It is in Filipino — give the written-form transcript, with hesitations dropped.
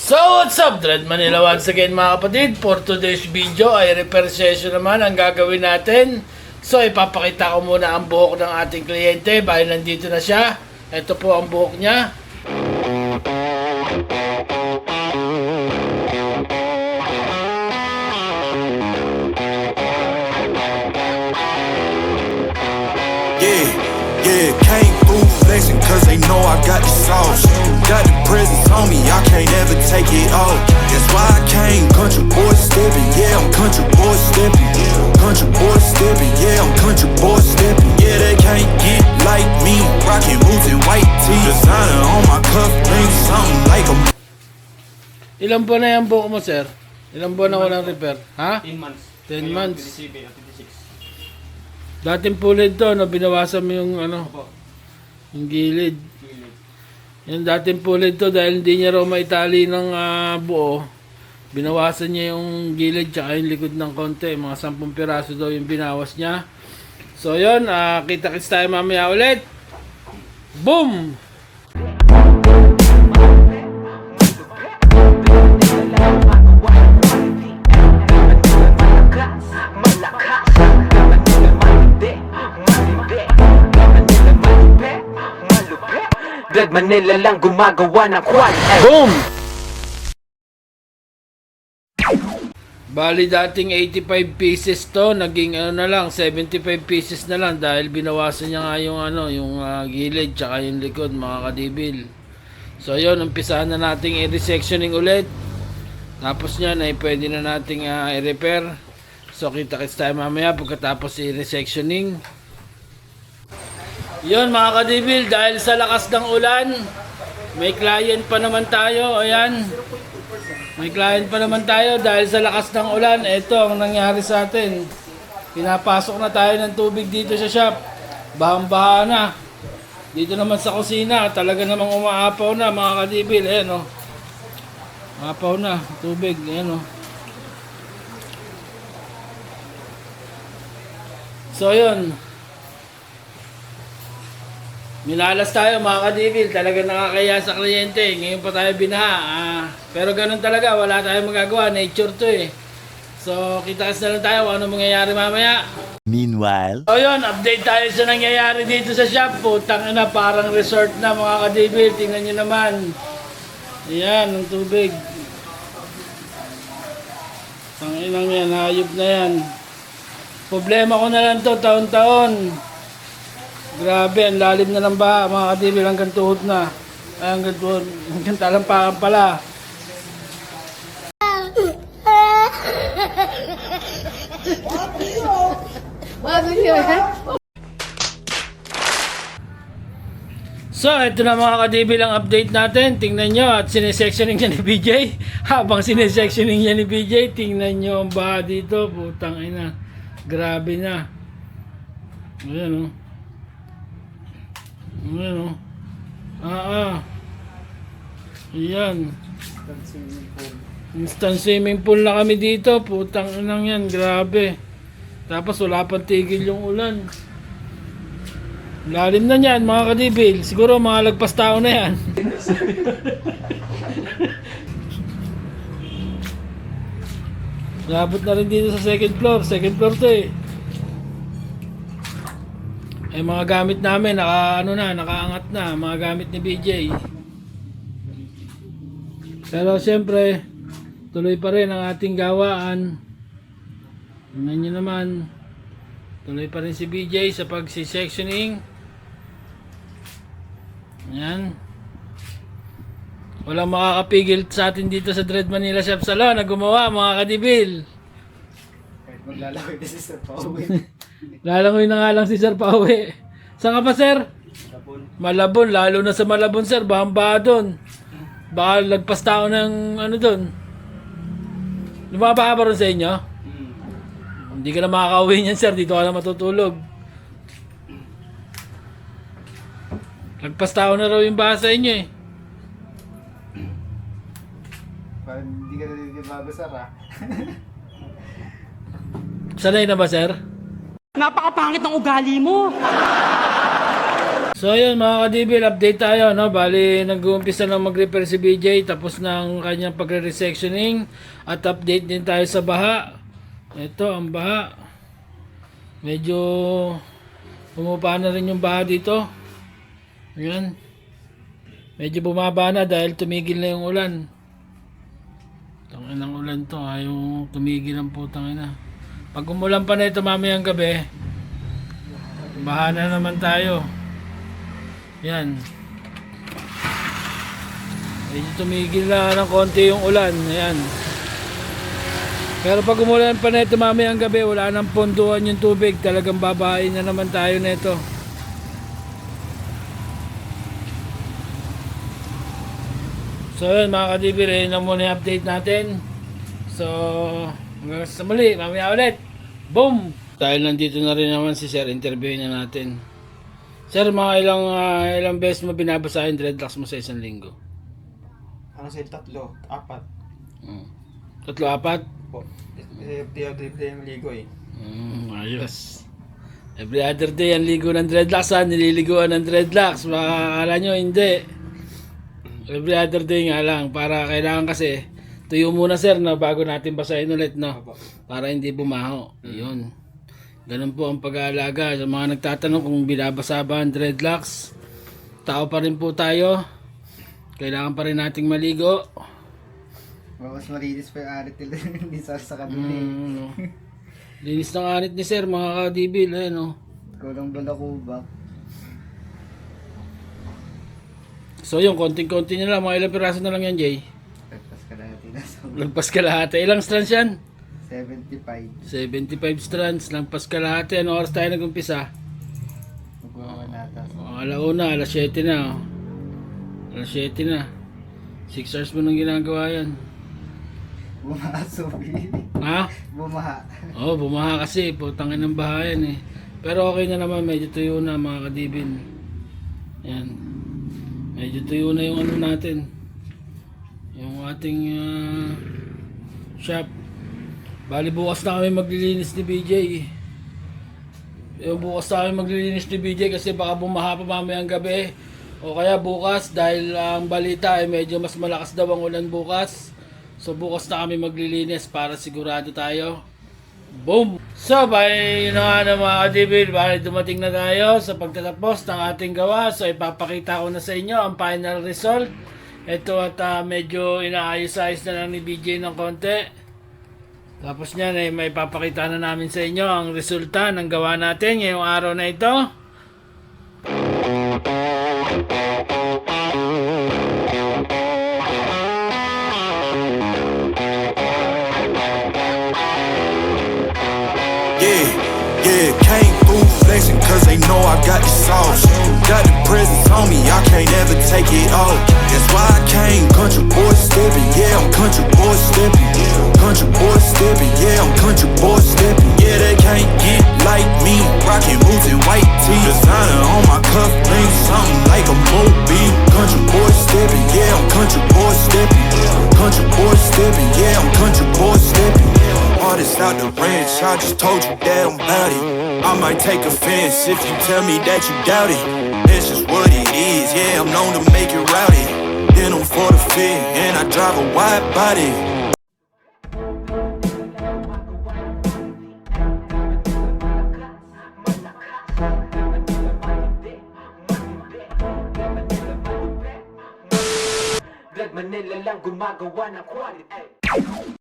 So what's up, Dread Manila once again mga kapatid. For today's video ay repair session naman ang gagawin natin. So ipapakita ko muna ang buhok ng ating kliyente. Bali nandito na siya. Ito po ang buhok niya. Yeah, came through flexing cause they know I got the sauce. Got the presents on me, I can't ever take it off. That's why I came country boy stepping. Yeah, I'm country boy stepping. Country boy stepping, yeah, I'm country boy stepping. Yeah, they can't get like me. Rockin' boots and white tee. Designer on my cuff, ring something like a... Ilang buwan na yung buhok mo, sir? Ilang buwan na walang repair? Ha? 10 months. 10 months. 26. Dating pulid to, no? Binawasan mo yung ano, yung gilid. Yung dating pulid to dahil hindi niya raw maitali ng buo. Binawasan niya yung gilid tsaka yung likod ng konti. Mga 10 piraso daw yung binawas niya. So yun, kita-kits tayo mamaya ulit. Boom! Dread Manila lang gumagawa ng quality. Boom! Bali dating 85 pieces to, naging ano na lang, 75 pieces na lang dahil binawasan niya nga yung ano, yung gilid tsaka yung likod mga kadibil. So yun, umpisahan na nating i-resectioning ulit. Tapos niyan ay pwede na nating i-repair. So kita-kits tayo mamaya pagkatapos i-resectioning. Yun mga kadibil, dahil sa lakas ng ulan, may client pa naman tayo. Ayan, may client pa naman tayo dahil sa lakas ng ulan. Ito ang nangyari sa atin. Pinapasok na tayo ng tubig dito sa shop. Bahang-baha na. Dito naman sa kusina, talaga namang umaapaw na mga kadibil. Ayan o, umaapaw na tubig. Ayan o. So yun, minalas tayo mga kadibil, talaga nakakaya sa kliyente. Ngayon pa tayo binaha. Pero ganun talaga, wala tayong magagawa. Nature to eh. So, kita-kits na lang tayo kung ano mangyayari mamaya. Meanwhile, So yun, update tayo sa nangyayari dito sa shop. Putang ina, parang resort na mga kadibil. Tingnan nyo naman. Ayan, ang tubig. Tanginang yan, hayop na yan. Problema ko na lang to, taon-taon. Grabe, ang lalim na ng baha, mga kadibil, hanggang tuhod na. Ay, hanggang tuhod, hanggang talampakan pala. So, ito na mga kadibil ang update natin. Tingnan nyo at sinesectioning niya ni BJ. Habang sinesectioning niya ni BJ, tingnan nyo ang baha dito. Putang ina, grabe na. Ayan o. Ayan o. Ayan. Instant swimming pool na kami dito. Putang inang yan. Grabe. Tapos wala pang tigil yung ulan. Lalim na yan mga kadibil. Siguro mga lagpas tao na yan. Labot na rin dito sa second floor. Second floor to eh. Ay mga gamit namin nakaangat na mga gamit ni BJ. Pero siyempre tuloy pa rin ang ating gawaan. Tingnan nyo naman, tuloy pa rin si BJ sa pagsi-sectioning. Ayan. Walang makakapigil sa atin dito sa Dread Manila Shop Salon na gumawa mga kadibil. Kahit maglalaway na si Sir Pauwi. Lalangoy na nga lang si Sir Pauwi. Saan ka pa, sir? Malabon. Lalo na sa Malabon, sir. Bahang-baha doon. Baka lagpas tao ng ano doon. Lumabaha ba rin sa inyo? Hindi ka na makakauwi niyan, sir. Dito ka na matutulog. Lagpas tao na raw yung baha sa inyo eh. Parang hindi ka nalilibago, Sir, ha? Sanay na ba, sir? Napakapangit ng ugali mo. So So ayun mga kadibil, update tayo, no? Bali, nag-uumpisa na mag-repair si BJ, tapos ng kanyang pagre-resectioning, at update din tayo sa baha. Ito, ang baha. Medyo bumaba na rin yung baha dito. Ayan. Medyo bumaba na dahil tumigil na yung ulan. Tangin ng ulan to, ayaw tumigil ang putang ina. Pag umulan pa na ito mamayang gabi, baha na naman tayo. Yan. Medyo tumigil na ng konti yung ulan. Ayan. Pero pag umulan pa na ito mamayang gabi, wala nang ponduhan yung tubig. Talagang babain na naman tayo na ito. So yun mga kadibir, yun na muna yung update natin. So, hanggang sa muli, mamaya ulit. Boom! Dahil nandito na rin naman si Sir, interviewin na natin. Sir, mga ilang beses mo binabasa yung dreadlocks mo sa isang linggo? Ano sa'yo? 3, 4. 3-4? Po. Every other day ang ligo eh. Ayos. Every other day ang ligo ng dreadlocks ha, nililiguan ng dreadlocks. Makakala nyo, hindi. Every other day nga lang, para kailangan kasi tuyo muna sir na bago natin basahin ulit, no? Para hindi bumaho. Yun. Ganun po ang pag-aalaga. Sa mga nagtatanong kung binabasa ba ang dreadlocks, tao pa rin po tayo. Kailangan pa rin nating maligo. Mas malinis pa yung arit nila. Hindi sa kabili. Linis ng anit ni sir, mga kadibil. Ayan, no? Kulang ba na kubak? So yung konting-konti na lang, mga ilang piraso na lang yan, Jay. Pagpas ka natin na sa Lagpas kalahati. Ilang strands yan? 75. 75 strands, lagpas kalahati. Ano oras tayo nag-umpisa? Magwawa natas. Alauna, alas 7 na. Alas 7 na. 6 hours mo nang ginagawa yan. Bumaha, sorry. Ha? Bumaha. Oo, bumaha kasi. Putangin ng baha yan eh. Pero okay na naman, medyo tuyo na mga kadibin. Yan. Medyo tuyo na yung ano natin. Yung ating shop. Bali bukas na kami maglilinis ni BJ. Yung bukas na kami maglilinis ni BJ kasi baka bumaha pa mamayang gabi. O kaya bukas dahil ang balita ay medyo mas malakas daw ang ulan bukas. So bukas na kami maglilinis para sigurado tayo. Boom! So, bye yun na nga mga kadibid. Bali dumating na tayo sa pagtatapos ng ating gawa. So, ipapakita ko na sa inyo ang final result. Ito at medyo inaayos-ayos na lang ni BJ ng konti. Tapos niyan ay may papakita na namin sa inyo ang resulta ng gawa natin ngayong araw na ito. Yeah, came through flexing cause they know I got the sauce. Got the presents on me, I can't ever take it off. That's why I came country boy stepping. Yeah, I'm country boy stepping. Country boy stepping, yeah, I'm country boy stepping. Yeah, they can't get like me. Rockin' boots and white tee. Designer on my cuff link, something like a Moby. Country boy stepping, yeah, I'm country boy stepping. Country boy stepping, yeah, I'm country boy stepping. Artist out the ranch, I just told you that I'm bout it. I might take offense if you tell me that you doubt it. That's just what it is, yeah, I'm known to make it rowdy. Then I'm for the fit, and I drive a wide body. Drag Manila lang gumagawa ng quality.